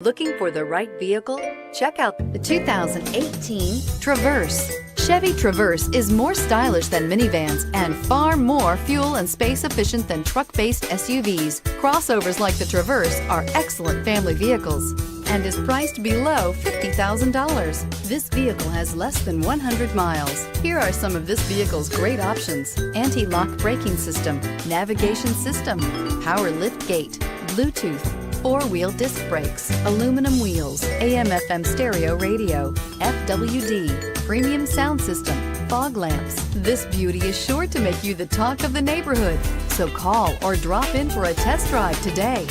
Looking for the right vehicle? Check out the 2018 Traverse. Chevy Traverse is more stylish than minivans and far more fuel and space efficient than truck-based SUVs. Crossovers like the Traverse are excellent family vehicles and is priced below $50,000. This vehicle has less than 100 miles. Here are some of this vehicle's great options: anti-lock braking system, navigation system, power lift gate, Bluetooth, four-wheel disc brakes, aluminum wheels, AM/FM stereo radio, FWD, premium sound system, fog lamps. This beauty is sure to make you the talk of the neighborhood. So call or drop in for a test drive today.